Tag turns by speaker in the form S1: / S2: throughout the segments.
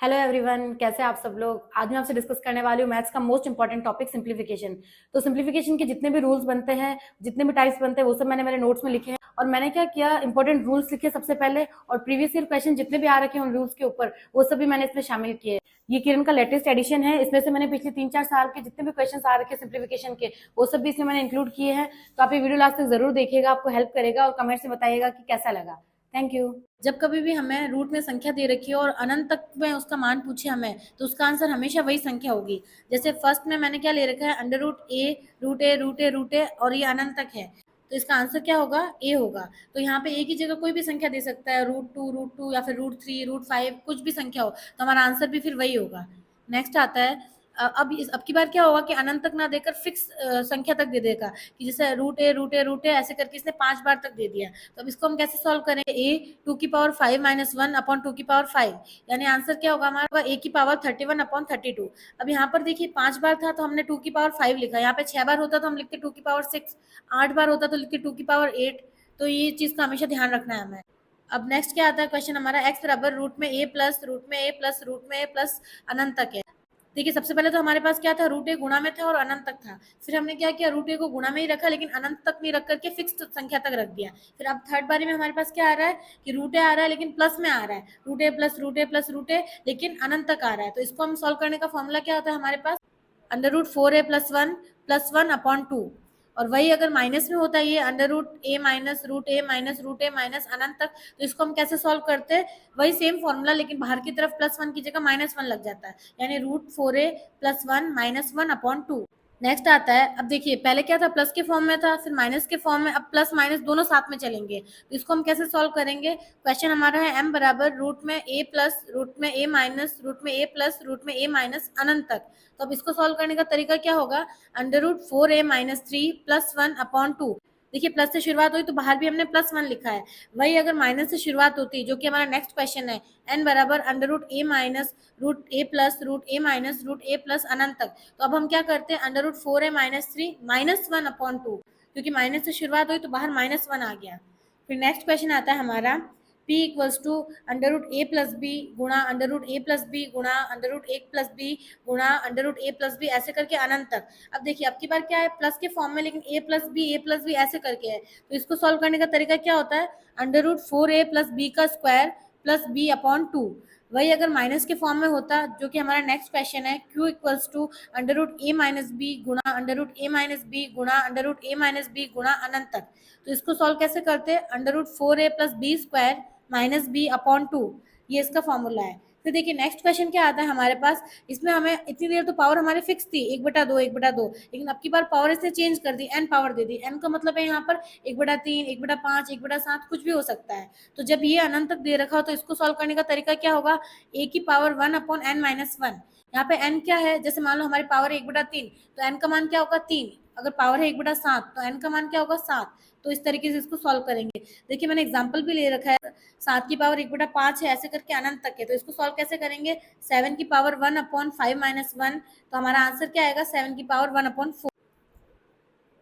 S1: Hello everyone, कैसे आप सब लोग। आज मैं आपसे डिस्कस करने वाली हूँ मैथ्स का मोस्ट इंपॉर्टेंट टॉपिक सिंप्लीफिकेशन। तो सिंप्लीफिकेशन के जितने भी रूल्स बनते हैं, जितने भी टाइप्स बनते हैं, वो सब मैंने मेरे नोट्स में लिखे हैं। और मैंने क्या किया, इंपॉर्टेंट रूल्स लिखे सबसे पहले, और प्रीवियस ईयर क्वेश्चन जितने भी आ रखे हैं उन रूल्स के ऊपर वो सब भी मैंने इसमें शामिल किए। ये किरण का लेटेस्ट एडिशन है। इसमें से मैंने पिछले 3-4 साल के जितने भी क्वेश्चन आ रखे हैं सिंप्लीफिकेशन के, वो सब भी इसमें मैंने इंक्लूड किए हैं। तो आप ये वीडियो लास्ट तक जरूर देखिएगा, आपको हेल्प करेगा, और कमेंट से बताइएगा कि कैसा लगा। Thank you. जब कभी भी हमें रूट में संख्या दे रखी है और अनंत तक में उसका मान पूछे हमें, तो उसका आंसर हमेशा वही संख्या होगी। जैसे फर्स्ट में मैंने क्या ले रखा है, अंडर रूट ए रूट ए रूट ए रूट ए, और ये अनंत तक है, तो इसका आंसर क्या होगा, ए होगा। तो यहाँ पे ए की जगह कोई भी संख्या दे सकता है, रूट टू या फिर रूट 3 रूट 5, कुछ भी संख्या हो, तो हमारा आंसर भी फिर वही होगा। नेक्स्ट आता है, अब की बार क्या होगा कि अनंत तक ना देकर फिक्स संख्या तक दे देगा, कि जैसे रूट ए ऐसे करके इसने 5 बार तक दे दिया। तो अब इसको हम कैसे सॉल्व करेंगे, ए 2 की पावर 5 - 1 अपॉन 2 की पावर 5, यानी आंसर क्या होगा हमारा, ए की पावर 31 अपॉन 32। अब यहाँ पर देखिए 5 बार था तो हमने 2 की पावर 5 लिखा, यहाँ पे 6 बार होता तो हम लिखते 2 की पावर 6, 8 बार होता तो लिखते 2 की पावर 8। तो ये चीज का हमेशा ध्यान रखना है हमें। अब नेक्स्ट क्या आता है क्वेश्चन हमारा, एक्स बराबर रूट में ए प्लस रूट में ए प्लस रूट में ए प्लस अनंत तक है। देखिए सबसे पहले तो हमारे पास क्या था, रूट ए गुणा में था और अनंत तक था। फिर हमने क्या किया, रूट ए को गुणा में ही रखा लेकिन अनंत तक नहीं रख करके फिक्स संख्या तक रख दिया। फिर अब थर्ड बारी में हमारे पास क्या आ रहा है कि रूट ए आ रहा है लेकिन प्लस में आ रहा है, रूट ए प्लस रूट ए प्लस रूट ए, लेकिन अनंत तक आ रहा है। तो इसको हम सॉल्व करने का फॉर्मूला क्या होता है हमारे पास, अंडर रूट 4a+1 + 1/2। और वही अगर माइनस में होता है ये under root a - root a - root a अनंत तक, तो इसको हम कैसे सॉल्व करते हैं, वही सेम फॉर्मूला, लेकिन बाहर की तरफ +1 की जगह -1 लग जाता है, यानी √4a+1 - 1/2। नेक्स्ट आता है, अब देखिए पहले क्या था, प्लस के फॉर्म में था, फिर माइनस के फॉर्म में, अब प्लस माइनस दोनों साथ में चलेंगे। तो इसको हम कैसे सॉल्व करेंगे, क्वेश्चन हमारा है m बराबर रूट में a प्लस रूट में a माइनस रूट में a प्लस रूट में a माइनस अनंत तक। तो अब इसको सॉल्व करने का तरीका क्या होगा, अंडर रूट 4a - 3 + 1/2। देखिए प्लस से शुरुआत हुई तो बाहर भी हमने +1 लिखा है, वही अगर माइनस से शुरुआत होती, जो कि हमारा नेक्स्ट क्वेश्चन है, n बराबर under root a minus root a plus root a minus root a plus अनंत तक। तो अब हम क्या करते हैं, अंडर रूट 4a - 3 - 1/2, क्योंकि माइनस से शुरुआत हुई तो बाहर -1 आ गया। फिर नेक्स्ट क्वेश्चन आता है हमारा, p equals to under root a plus B गुणा under root a plus B गुणा अंडर रूट 1 प्लस बी गुणा under root a plus B, ऐसे करके अनंत तक। अब देखिए अब की बार क्या है, प्लस के फॉर्म में, लेकिन a प्लस बी ऐसे करके है। तो इसको सॉल्व करने का तरीका क्या होता है, under root 4a plus B का स्क्वायर प्लस b/2। वही अगर माइनस के फॉर्म में होता, जो कि हमारा नेक्स्ट क्वेश्चन है, q equals to under root a minus B गुणा under root a minus B गुणा under root a minus B गुणा अनंत तक। तो इसको सॉल्व कैसे करते हैं, under root 4a plus B square minus b/2, ये इसका फॉर्मूला है। फिर देखिए नेक्स्ट क्वेश्चन क्या आता है हमारे पास, इसमें हमें इतनी देर तो पावर हमारी फिक्स थी 1/2 1/2, लेकिन अब की बार पावर इसने चेंज कर दी, n पावर दे दी। n का मतलब है यहाँ पर 1/3 1/5 1/7 कुछ भी हो सकता है। तो जब ये अनंत तक दे रखा हो तो इसको सॉल्व करने का तरीका क्या होगा, a की पावर 1/n-1। यहाँ पे n क्या है, जैसे मान लो हमारी पावर 1/3, तो n का मान क्या होगा 3। अगर पावर है 1/7 तो n का मान क्या होगा 7। तो इस तरीके से इसको सॉल्व करेंगे। देखिए मैंने एग्जाम्पल भी ले रखा है, 7 की पावर 1/5 है, ऐसे करके अनंत तक है। तो इसको सॉल्व कैसे करेंगे, 7 की पावर 1/5 - 1, तो हमारा आंसर क्या आएगा, 7 की पावर 1/4।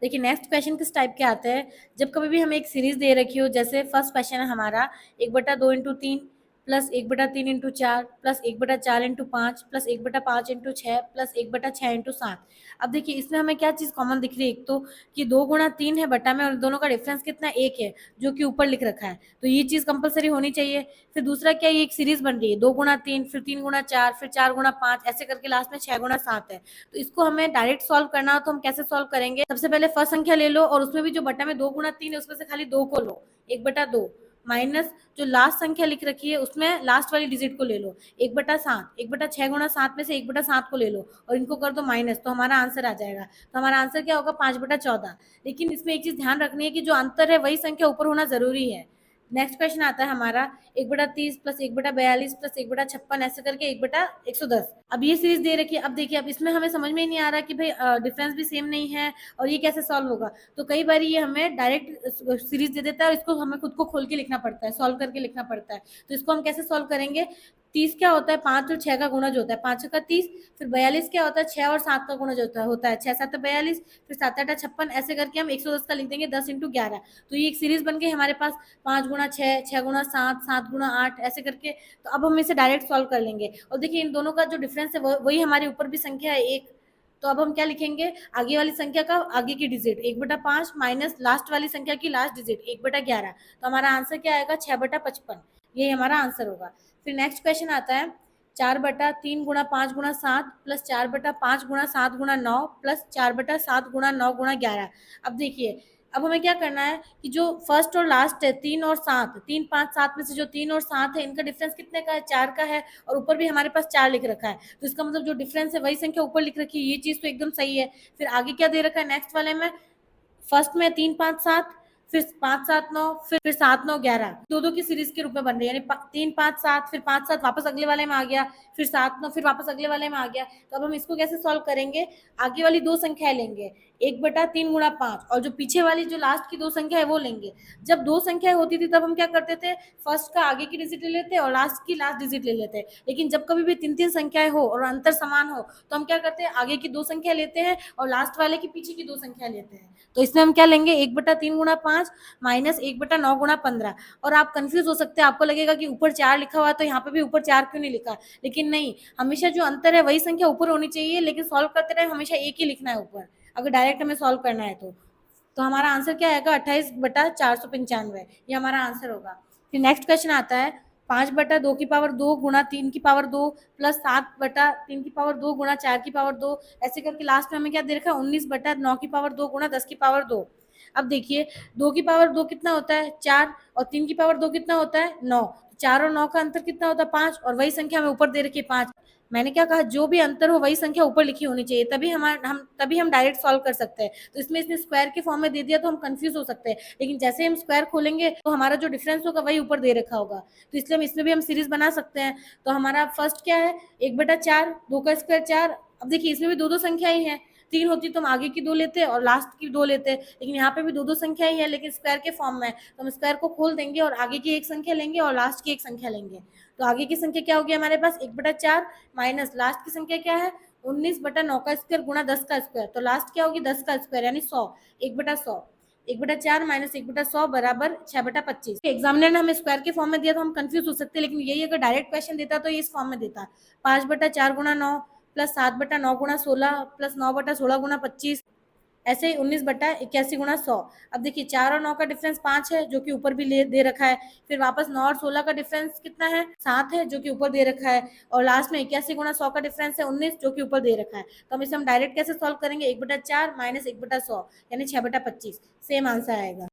S1: देखिए नेक्स्ट क्वेश्चन किस टाइप के आते हैं, जब कभी भी हमें एक सीरीज दे रखी हो, जैसे फर्स्ट क्वेश्चन है हमारा 1/2 × 3 प्लस 1/3 × 4 प्लस 1/4 × 5 प्लस 1/5 × 6 प्लस 1/6 × 7। अब देखिए इसमें हमें क्या चीज़ कॉमन दिख रही है, एक तो कि 2 × 3 है बटा में, और दोनों का डिफरेंस कितना 1 है, जो कि ऊपर लिख रखा है, तो ये चीज़ कंपलसरी होनी चाहिए। फिर दूसरा क्या, ये एक सीरीज बन रही है 2 × 3 फिर 3 × 4 फिर 4 × 5, ऐसे करके लास्ट में 6 × 7 है। तो इसको हमें डायरेक्ट सॉल्व करना हो तो हम कैसे सॉल्व करेंगे, सबसे पहले फर्स्ट संख्या ले लो और उसमें भी जो बटा में 2 × 3 है उसमें से खाली 2 को लो, 1/2 माइनस जो लास्ट संख्या लिख रखी है उसमें लास्ट वाली डिजिट को ले लो, 1/7 1/6 × 7 में से 1/7 को ले लो और इनको कर दो माइनस, तो हमारा आंसर आ जाएगा। तो हमारा आंसर क्या होगा, 5/14। लेकिन इसमें एक चीज ध्यान रखनी है कि जो अंतर है वही संख्या ऊपर होना जरूरी है। नेक्स्ट क्वेश्चन आता है हमारा 1/30 प्लस 1/42 प्लस 1/56, ऐसे करके 1/110। अब ये सीरीज दे रखी है। अब देखिए अब इसमें हमें समझ में ही नहीं आ रहा कि भाई डिफरेंस भी सेम नहीं है और ये कैसे सॉल्व होगा। तो कई बार ये हमें डायरेक्ट सीरीज दे देता है और इसको हमें खुद को खोल के लिखना पड़ता है, सॉल्व करके लिखना पड़ता है। तो इसको हम कैसे सॉल्व करेंगे, 30 क्या होता है, 5 और 6 का गुणज होता है, 5 का 30। फिर 42 क्या होता है, 6 और 7 का गुणज होता है 6 7 42, फिर 7 8 56, ऐसे करके हम 110 का लिख देंगे 10 × 11। तो ये एक सीरीज बन गई हमारे पास, 5 गुणा 6, 6 गुणा 7, 7 गुणा 8, ऐसे करके। तो अब हम इसे डायरेक्ट सॉल्व कर लेंगे, और देखिए इन दोनों का जो डिफरेंस है वही हमारे ऊपर भी संख्या है 1। तो अब हम क्या लिखेंगे, आगे वाली संख्या का आगे की डिजिट 1/5 माइनस लास्ट वाली संख्या की लास्ट डिजिट 1/11। तो हमारा आंसर क्या आएगा, 6/55। ये हमारा आंसर होगा। फिर नेक्स्ट क्वेश्चन आता है 4/3 गुणा 5 गुणा 7 प्लस 4/5 गुणा 7 गुणा 9 प्लस 4/7 गुणा 9 गुणा 11। अब देखिए, अब हमें क्या करना है कि जो फर्स्ट और लास्ट है 3 और 7, 3 5 7 में से जो 3 और 7 है इनका डिफरेंस कितने का है, 4 का है, और ऊपर भी हमारे पास 4 लिख रखा है। तो इसका मतलब जो डिफरेंस है वही संख्या ऊपर लिख रखी है, ये चीज तो एकदम सही है। फिर आगे क्या दे रखा है नेक्स्ट वाले में, फर्स्ट में 3 5 7, फिर 5 7 9, फिर 7 9 11, दो दो की सीरीज के रूप में बन रही है, यानी 3 5 7, फिर 5 7 वापस अगले वाले में आ गया, फिर 7 9 फिर वापस अगले वाले में आ गया। तो अब हम इसको कैसे सॉल्व करेंगे, आगे वाली दो संख्याएं लेंगे, 1/3 गुणा 5, और जो पीछे वाली जो लास्ट की दो संख्या है वो लेंगे। जब दो संख्याएं होती थी तब हम क्या करते थे, फर्स्ट का आगे की डिजिट ले लेते और लास्ट की लास्ट डिजिट ले लेते। लेकिन जब कभी भी 3 3 संख्याएं हो और अंतर समान हो तो हम क्या करते हैं, आगे की दो संख्या लेते हैं और लास्ट वाले की पीछे की दो संख्या लेते हैं। तो इसमें हम क्या लेंगे, 1/3 गुणा 5 माइनस 1/9 गुणा 15। और आप कंफ्यूज हो सकते हैं, आपको लगेगा कि ऊपर 4 लिखा हुआ है तो यहाँ पे भी ऊपर 4 क्यों नहीं लिखा, लेकिन नहीं, हमेशा जो अंतर है वही संख्या ऊपर होनी चाहिए, लेकिन सॉल्व करते रहे हमेशा एक ही लिखना है ऊपर, अगर डायरेक्ट हमें सॉल्व करना है तो। तो हमारा आंसर क्या आएगा, 28/495, ये हमारा आंसर होगा। फिर नेक्स्ट क्वेश्चन आता है 5/2 गुणा 3 प्लस 7/3 गुणा 4 ऐसे करके लास्ट में हमें क्या दे रखा है, 19/9 गुणा 10 अब देखिए 2 कितना होता है, 4, और 3 कितना होता है, 9। 4 और 9 का अंतर कितना होता है, 5, और वही संख्या हमें ऊपर दे रखी है 5। मैंने क्या कहा, जो भी अंतर हो वही संख्या ऊपर लिखी होनी चाहिए, तभी हम डायरेक्ट सॉल्व कर सकते हैं। तो इसमें इसने स्क्वायर के फॉर्म में दे दिया तो हम कंफ्यूज हो सकते हैं, लेकिन जैसे ही हम स्क्वायर खोलेंगे तो हमारा जो डिफरेंस होगा वही ऊपर दे रखा होगा। तो इसलिए हम इसमें भी हम सीरीज बना सकते हैं। तो हमारा फर्स्ट क्या है, 1/4, 2 का स्क्वायर 4। अब देखिए इसमें भी दो दो संख्या ही है, 3 होती तो हम आगे की 2 लेते और लास्ट की 2 लेते, लेकिन यहाँ पे भी दो दो संख्या ही है लेकिन स्क्वायर के फॉर्म में है। तो हम स्क्वायर को खोल देंगे और आगे की एक संख्या लेंगे और लास्ट की एक संख्या लेंगे। तो आगे की संख्या क्या होगी हमारे पास, 1/4 माइनस लास्ट की संख्या क्या है, 19/9 का स्क्वायर गुणा 10 का स्क्वायर। तो लास्ट क्या होगी, 10 का स्क्वायर यानी 100, 1/100। 1/4 माइनस 1/100 बराबर 6/25। एग्जामिनर ने हमें स्क्वायर के फॉर्म में दिया तो हम कंफ्यूज हो सकते हैं, लेकिन यही अगर डायरेक्ट क्वेश्चन देता तो ये इस फॉर्म में देता, 5/4 गुणा 9 प्लस 7/9 गुणा 16 प्लस 9/16 गुणा 25, ऐसे ही 19/81 गुणा 100। अब देखिए 4 और 9 का डिफरेंस 5 है जो कि ऊपर भी दे रखा है, फिर वापस 9 और 16 का डिफरेंस कितना है, 7 है जो कि ऊपर दे रखा है, और लास्ट में 81 गुणा 100 का डिफरेंस है 19 जो कि ऊपर दे रखा है। तो हम इसे हम डायरेक्ट कैसे सॉल्व करेंगे, 1/4 माइनस 1/100 यानी 6/25, सेम आंसर आएगा।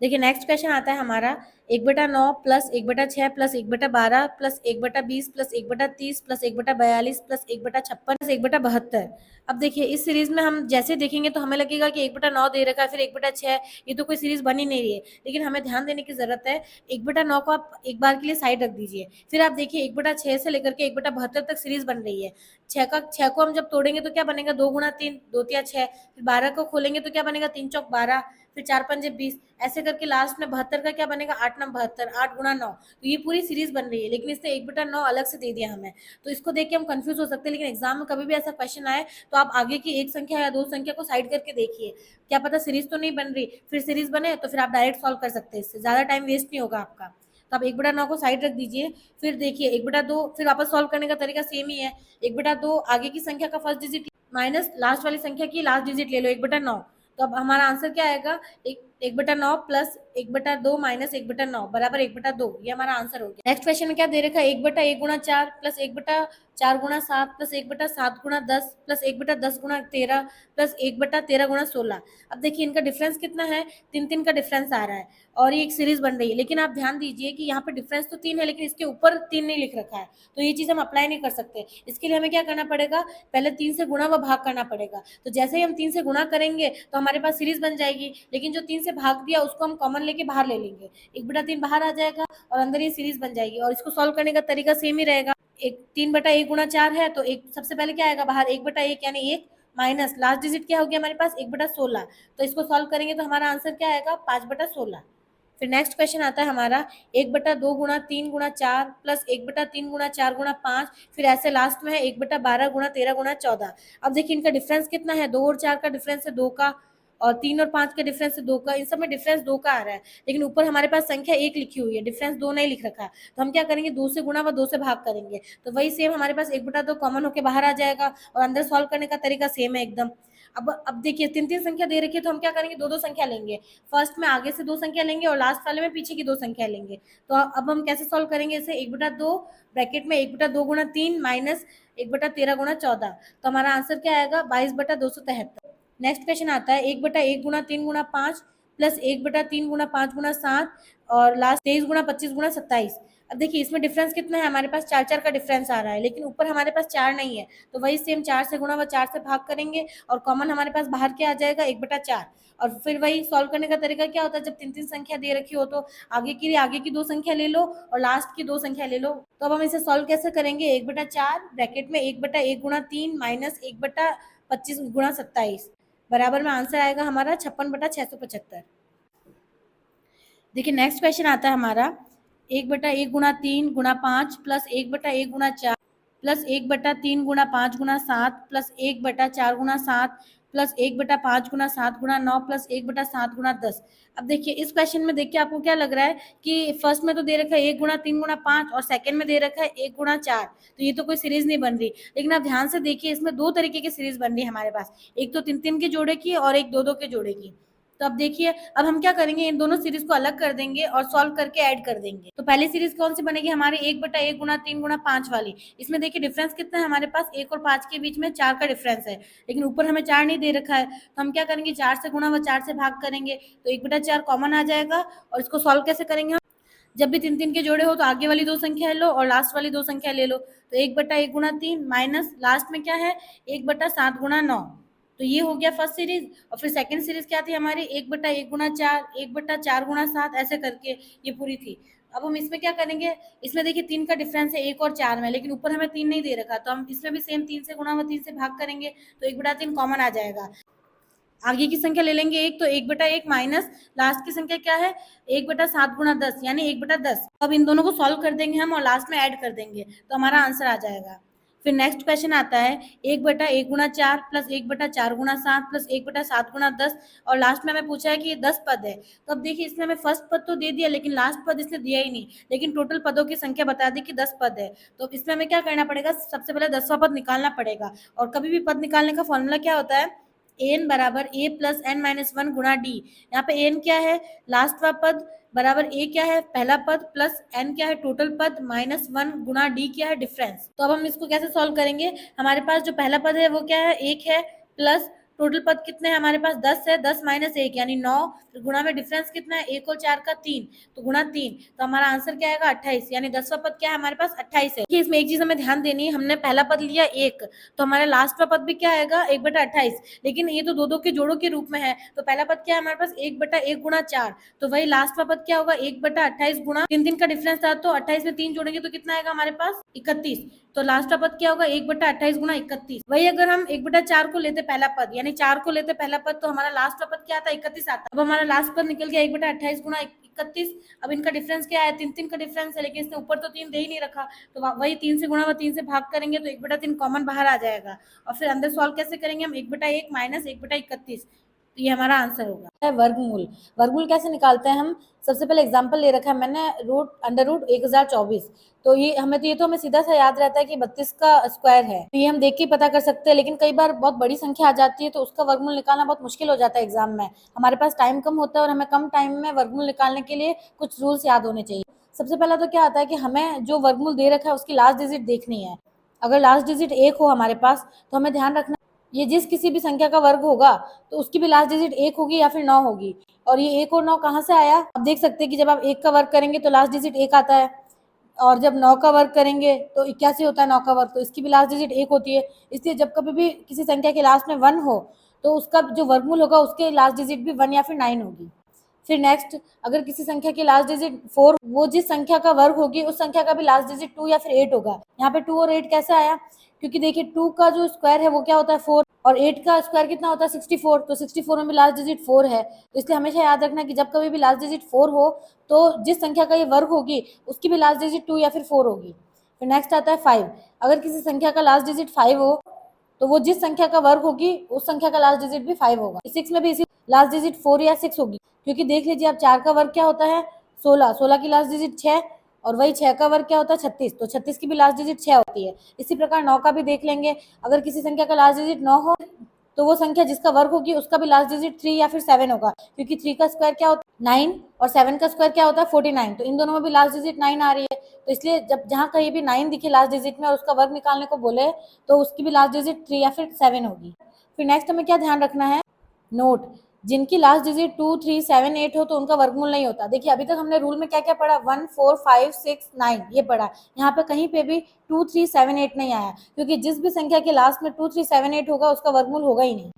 S1: देखिए नेक्स्ट क्वेश्चन आता है हमारा 1/9 plus 1/6 plus 1/12 plus 1/20 plus 1/30 plus 1/42 plus 1/56 plus 1/72। अब देखिए इस सीरीज में हम जैसे देखेंगे तो हमें लगेगा कि 1/9 दे रखा है, फिर 1/6, ये तो कोई सीरीज बनी नहीं रही है, लेकिन हमें ध्यान देने की जरूरत है। 1/9 को आप एक बार के लिए साइड रख दीजिए, फिर आप देखिए 1/6 से लेकर के 1/72 तक सीरीज बन रही है। 6 को हम जब तोड़ेंगे तो क्या बनेगा, 2 गुणा 3, 2 तिया 6, फिर 12 को खोलेंगे तो क्या बनेगा, 3 चौक 12, फिर 4 पंजे 20, ऐसे करके लास्ट में 72 का क्या बनेगा, 8 9 72, 8 गुणा 9। तो ये पूरी सीरीज बन रही है, लेकिन इसने 1/9 अलग से दे दिया हमें, तो इसको देख के हम कंफ्यूज हो सकते हैं। लेकिन एग्जाम में कभी भी ऐसा क्वेश्चन आए तो आप आगे की एक संख्या या दो संख्या को साइड करके देखिए, क्या पता सीरीज तो नहीं बन रही, फिर सीरीज बने तो फिर आप डायरेक्ट सॉल्व कर सकते हैं, इससे ज्यादा टाइम वेस्ट नहीं होगा आपका। तो आप 1/9 को साइड रख दीजिए, फिर देखिए 1/2, फिर वापस सॉल्व करने का तरीका सेम ही है। 1/2 आगे की संख्या का फर्स्ट डिजिट माइनस लास्ट वाली संख्या की लास्ट डिजिट ले लो, 1/9। तो अब हमारा आंसर क्या आएगा, 1/9 प्लस 1/2 माइनस 1/9 बराबर 1/2, ये हमारा आंसर हो गया। नेक्स्ट क्वेश्चन में क्या दे रखा है, 1/1 गुणा 4 प्लस 1/4 गुणा 7 प्लस 1/7 गुणा 10 प्लस 1/10 गुणा 13 प्लस 1/13 गुणा 16। अब देखिए इनका डिफरेंस कितना है, 3 का डिफरेंस आ रहा है, और ये एक सीरीज बन रही है, लेकिन आप ध्यान दीजिए कि यहाँ पे डिफरेंस तो 3 है लेकिन इसके ऊपर 3 नहीं लिख रखा है, तो ये चीज हम अप्लाई नहीं कर सकते। इसके लिए हमें क्या करना पड़ेगा, पहले 3 से गुणा व भाग करना पड़ेगा। तो जैसे ही हम 3 से गुणा करेंगे तो हमारे पास सीरीज बन जाएगी, लेकिन जो 3 से भाग दिया उसको हम कॉमन लेके बाहर ले लेंगे, 1/3 बाहर आ जाएगा और अंदर ये सीरीज बन जाएगी, और इसको सॉल्व करने का तरीका सेम ही रहेगा। 3/1 गुणा 4 है तो एक सबसे पहले क्या आएगा बाहर, 1/1 यानी 1 माइनस लास्ट डिजिट क्या हो गया हमारे पास, 1/16। तो इसको सॉल्व करेंगे तो हमारा आंसर क्या आएगा, 5/16। फिर नेक्स्ट क्वेश्चन आता है हमारा 1/2 गुणा 3 गुणा 4 प्लस 1/3 गुणा 4 गुणा 5, फिर ऐसे लास्ट में है 1/12 गुणा 13 गुणा 14। अब देखिए इनका डिफरेंस कितना है, 2 और 4 का डिफरेंस है 2 का, और 3 और 5 का डिफरेंस है 2 का। इन सब में डिफरेंस 2 का आ रहा है, लेकिन ऊपर हमारे पास संख्या 1 लिखी हुई है, डिफरेंस 2 नहीं लिख रखा है। तो हम क्या करेंगे, 2 से गुणा व 2 से भाग करेंगे। तो वही सेम हमारे पास 1/2 कॉमन होकर बाहर आ जाएगा, और अंदर सॉल्व करने का तरीका सेम है एकदम। अब देखिए 3-3 संख्या दे रखी है, तो हम क्या करेंगे, 2-2 संख्या लेंगे। फर्स्ट में आगे से 2 संख्या लेंगे और लास्ट वाले में पीछे की 2 संख्या लेंगे। तो अब हम कैसे सॉल्व करेंगे इसे, 1/2 ब्रैकेट में 1/2 गुणा 3 माइनस 1/13 गुणा 14। तो हमारा आंसर क्या आएगा, 22/273। नेक्स्ट क्वेश्चन आता है 1/1 गुणा 3 गुणा 5 प्लस 1/3 गुणा 5 गुणा 7, और लास्ट 23 गुणा 25 गुणा 27। अब देखिए इसमें डिफरेंस कितना है, हमारे पास 4-4 का डिफरेंस आ रहा है, लेकिन ऊपर हमारे पास 4 नहीं है। तो वही सेम 4 से गुणा व 4 से भाग करेंगे, और कॉमन हमारे पास बाहर क्या आ जाएगा, 1/4। और फिर वही सॉल्व करने का तरीका क्या होता है, जब 3-3 संख्या दे रखी हो तो आगे की 2 संख्या ले लो और लास्ट की 2 संख्या ले लो। तो अब हम इसे सॉल्व कैसे करेंगे, 1/4 ब्रैकेट में 1/1 गुणा 3 माइनस 1/25 गुणा 27, बराबर में आंसर आएगा हमारा 56/675। देखिए नेक्स्ट क्वेश्चन आता है हमारा 1/1 गुणा 3 गुणा 5 प्लस 1/1 गुणा 4 प्लस 1/3 गुणा 5 गुणा 7 प्लस 1/4 गुणा 7 प्लस 1/5 गुणा 7 गुणा 9 प्लस 1/7 गुणा 10। अब देखिए इस क्वेश्चन में देखिए आपको क्या लग रहा है कि फर्स्ट में तो दे रखा है 1 गुणा 3 गुणा 5 और सेकंड में दे रखा है 1 गुणा 4, तो ये तो कोई सीरीज नहीं बन रही। लेकिन आप ध्यान से देखिए इसमें 2 तरीके की सीरीज बन रही है हमारे पास, एक तो 3-3 के जोड़े की और एक 2-2 के जोड़े की। तो अब देखिए अब हम क्या करेंगे, इन दोनों सीरीज को अलग कर देंगे और सॉल्व करके ऐड कर देंगे। तो पहली सीरीज कौन सी बनेगी हमारी, 1/1 गुणा 3 गुणा 5 वाली। इसमें देखिए डिफरेंस कितना है, हमारे पास 1 और 5 के बीच में 4 का डिफरेंस है, लेकिन ऊपर हमें 4 नहीं दे रखा है। तो हम क्या करेंगे, 4 से गुणा व 4 से भाग करेंगे, तो 1/4 कॉमन आ जाएगा। और इसको सॉल्व कैसे करेंगे हम, जब भी 3-3 के जोड़े हो तो आगे वाली 2 संख्या लो और लास्ट वाली 2 संख्या ले लो। तो 1/1 गुणा 3 माइनस लास्ट में क्या है 1/7 गुणा 9। तो ये हो गया फर्स्ट सीरीज। और फिर सेकंड सीरीज क्या थी हमारी, 1/1 गुणा 4, 1/4 गुणा 7, ऐसे करके ये पूरी थी। अब हम इसमें क्या करेंगे, इसमें देखिए 3 का डिफरेंस है 1 और 4 में, लेकिन ऊपर हमें 3 नहीं दे रखा, तो हम इसमें भी सेम 3 से गुणा व 3 से भाग करेंगे, तो 1/3 कॉमन आ जाएगा। आगे की संख्या ले लेंगे 1, तो 1/1 माइनस लास्ट की संख्या क्या है 1/7 गुणा 10, यानी 1/10। अब इन दोनों को सॉल्व कर देंगे हम और लास्ट में ऐड कर देंगे, तो हमारा आंसर आ जाएगा। फिर नेक्स्ट क्वेश्चन आता है 1/1 गुणा 4 प्लस 1/4 गुणा 7 प्लस 1/7 गुणा 10, और लास्ट में हमें पूछा है कि ये 10 पद है। तो अब देखिए इसमें हमें फर्स्ट पद तो दे दिया, लेकिन लास्ट पद इसने दिया ही नहीं, लेकिन टोटल पदों की संख्या बता दी कि 10 पद है। तो इसमें हमें क्या करना पड़ेगा, सबसे पहले 10वां पद निकालना पड़ेगा। और कभी भी पद निकालने का फॉर्मूला क्या होता है, एन बराबर ए प्लस एन माइनस 1 गुणा डी। यहाँ पे एन क्या है, लास्ट वाला पद, बराबर ए क्या है पहला पद, प्लस एन क्या है टोटल पद, माइनस 1 गुणा डी क्या है डिफरेंस। तो अब हम इसको कैसे सॉल्व करेंगे, हमारे पास जो पहला पद है वो क्या है 1 है, प्लस टोटल पद कितने हैं हमारे पास 10 है, 10 माइनस 1 यानी 9, गुणा में डिफरेंस कितना है 1 और 4 का 3, तो गुणा 3, तो हमारा आंसर क्या आएगा 28, यानी 10वां पद क्या है हमारे पास 28 है। इसमें एक चीज हमें ध्यान देनी है, हमने पहला पद लिया 1, तो हमारा लास्ट पद भी क्या आएगा 1/28, लेकिन ये तो 2-2 के जोड़ों के रूप में है, तो पहला पद क्या है हमारे पास 1/1 गुणा 4, तो वही लास्ट पद क्या होगा 1/28 गुणा 3 का डिफरेंस था, तो 28 में 3 जोड़ेंगे तो कितना आएगा हमारे पास 31, तो लास्ट का पद क्या होगा 1/28 गुणा 31। वही अगर हम 1/4 को लेते पहला पद, यानी 4 को लेते पहला पद, तो हमारा लास्ट का पद क्या आता 31 आता। अब हमारा लास्ट पद निकल गया 1/28 गुणा 31। अब इनका डिफरेंस क्या है 3-3 का डिफरेंस है, लेकिन इसने ऊपर तो 3 दे ही नहीं रखा, तो वही 3 से गुणा व 3 से भाग करेंगे तो 1/3 कॉमन बाहर आ जाएगा। और फिर अंदर सॉल्व कैसे करेंगे हम 1/1 माइनस 1/31, तो ये हमारा आंसर होगा। वर्गमूल, वर्गमूल कैसे निकालते हैं हम, सबसे पहले एग्जांपल ले रखा है मैंने √√ 1024, तो ये हमें सीधा सा याद रहता है कि 32 का स्क्वायर है, तो ये हम देख के पता कर सकते हैं। लेकिन कई बार बहुत बड़ी संख्या आ जाती है तो उसका वर्गमूल निकालना बहुत मुश्किल हो जाता है एग्जाम में, हमारे पास टाइम कम होता है और हमें कम टाइम में वर्गमूल निकालने के लिए कुछ रूल्स याद होने चाहिए। सबसे पहला तो क्या आता है कि हमें जो वर्गमूल दे रखा है उसकी लास्ट डिजिट देखनी है। अगर लास्ट डिजिट 1 हो हमारे पास तो हमें ध्यान रखना ये जिस किसी भी संख्या का वर्ग होगा तो उसकी भी लास्ट डिजिट 1 होगी या फिर 9 होगी। और ये 1 और 9 कहाँ से आया, आप देख सकते हैं कि जब आप 1 का वर्ग करेंगे तो लास्ट डिजिट 1 आता है, और जब 9 का वर्ग करेंगे तो 81 होता है 9 का वर्ग, तो इसकी भी लास्ट डिजिट 1 होती है। इसलिए जब कभी भी किसी संख्या के लास्ट में 1 हो तो उसका जो वर्गमूल होगा उसके लास्ट डिजिट भी 1 या फिर 9 होगी। फिर नेक्स्ट, अगर किसी संख्या की लास्ट डिजिट 4, वो जिस संख्या का वर्ग होगी उस संख्या का भी लास्ट डिजिट 2 या फिर 8 होगा। यहाँ पे 2 और 8 कैसे आया, क्योंकि देखिए 2 का जो स्क्वायर है वो क्या होता है 4, और 8 का स्क्वायर कितना होता है 64, तो 64 में भी लास्ट डिजिट 4 है, तो इसलिए हमेशा याद रखना कि जब कभी भी लास्ट डिजिट 4 हो तो जिस संख्या का ये वर्ग होगी उसकी भी लास्ट डिजिट 2 या फिर 4 होगी। फिर नेक्स्ट आता है 5, अगर किसी संख्या का लास्ट डिजिट 5 हो तो वो जिस संख्या का वर्ग होगी उस संख्या का लास्ट डिजिट भी 5 होगा। 6 में भी इसी लास्ट डिजिट 4 या 6 होगी, क्योंकि देख लीजिए अब 4 का वर्ग क्या होता है 16, 16 की लास्ट डिजिट 6, और वही 6 का वर्ग क्या होता है 36, तो 36 की भी लास्ट डिजिट 6 होती है। इसी प्रकार 9 का भी देख लेंगे, अगर किसी संख्या का लास्ट डिजिट 9 हो तो वो संख्या जिसका वर्ग होगी उसका भी लास्ट डिजिट 3 या फिर 7 होगा, क्योंकि 3 का स्क्वायर क्या होता है 9 और 7 का स्क्वायर क्या होता है 49, तो इन दोनों में भी लास्ट डिजिट 9 आ रही है, तो इसलिए जब जहाँ कहीं भी 9 दिखे लास्ट डिजिट में और उसका वर्ग निकालने को बोले तो उसकी भी लास्ट डिजिट 3 या फिर 7 होगी। फिर नेक्स्ट हमें क्या ध्यान रखना है, नोट, जिनकी लास्ट डिजिट 2, 3, 7, 8 हो तो उनका वर्गमूल नहीं होता। देखिए अभी तक हमने रूल में क्या क्या पढ़ा 1, 4, 5, 6, 9 ये पढ़ा, यहाँ पे कहीं पे भी 2, 3, 7, 8 नहीं आया, क्योंकि जिस भी संख्या के लास्ट में 2, 3, 7, 8 होगा उसका वर्गमूल होगा ही नहीं।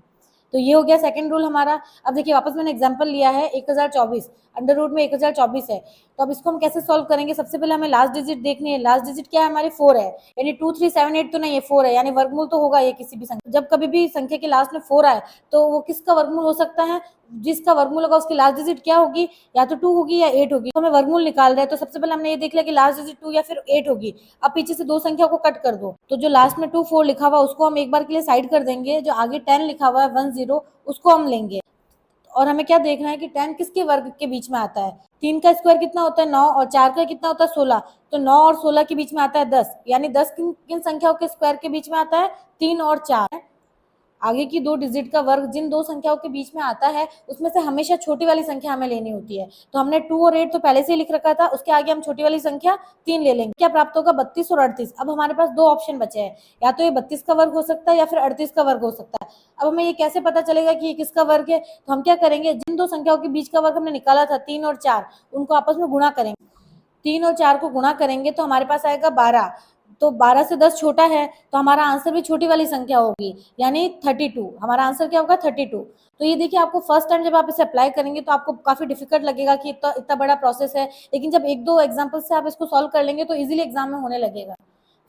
S1: तो ये हो गया सेकंड रूल हमारा। अब देखिए वापस मैंने एग्जांपल लिया है 1024, अंडर रूट में 1024 है, तो अब इसको हम कैसे सॉल्व करेंगे, सबसे पहले हमें लास्ट डिजिट देखनी है। लास्ट डिजिट क्या है हमारी 4 है, यानी 2, 3, 7, 8 तो नहीं है, 4 है, यानी वर्गमूल तो होगा ये किसी भी संख्या। जब कभी भी संख्या के लास्ट में 4 आए तो वो किसका वर्गमूल हो सकता है, जिसका वर्गमूल होगा उसकी लास्ट डिजिट क्या होगी, या तो 2 होगी या 8 होगी। तो हमें वर्गमूल निकाल रहे हैं, तो सबसे पहले हमने ये देख लिया कि लास्ट डिजिट 2 या फिर 8 होगी। अब पीछे से दो संख्या को कट कर दो, तो जो लास्ट में 2, 4 लिखा हुआ उसको हम एक बार के लिए साइड कर देंगे, जो आगे 10 लिखा हुआ है 1, 0 उसको हम लेंगे। और हमें क्या देखना है कि 10 किसके वर्ग के बीच में आता है, 3 का स्क्वायर कितना होता है 9 और 4 का कितना होता है 16, तो 9 और 16 के बीच में आता है 10, यानी 10 किन किन संख्याओं के स्क्वायर के बीच में आता है 3 और 4। आगे की दो डिजिट का वर्ग जिन दो संख्याओं के बीच में आता है उसमें से हमेशा छोटी वाली संख्या हमें लेनी होती है, तो हमने 2 और 8 तो पहले से ही लिख रखा था, उसके आगे हम छोटी वाली संख्या 3 ले लेंगे। क्या प्राप्त होगा 32 और 38। अब हमारे पास दो ऑप्शन बचे हैं, या तो ये 32 का वर्ग हो सकता है या फिर 38 का वर्ग हो सकता है। अब हमें ये कैसे पता चलेगा कि ये किसका वर्ग है, तो हम क्या करेंगे, जिन दो संख्याओं के बीच का वर्ग हमने निकाला था 3 और 4 उनको आपस में गुणा करेंगे। 3 और 4 को गुणा करेंगे तो हमारे पास आएगा 12, तो 12 से 10 छोटा है तो हमारा आंसर भी छोटी वाली संख्या होगी, यानी 32। हमारा आंसर क्या होगा 32। तो ये देखिए आपको फर्स्ट टाइम जब आप इसे अप्लाई करेंगे तो आपको काफी डिफिकल्ट लगेगा कि इतना इतना बड़ा प्रोसेस है, लेकिन जब एक दो एग्जाम्पल से आप इसको सॉल्व कर लेंगे तो इजीली एग्जाम में होने लगेगा।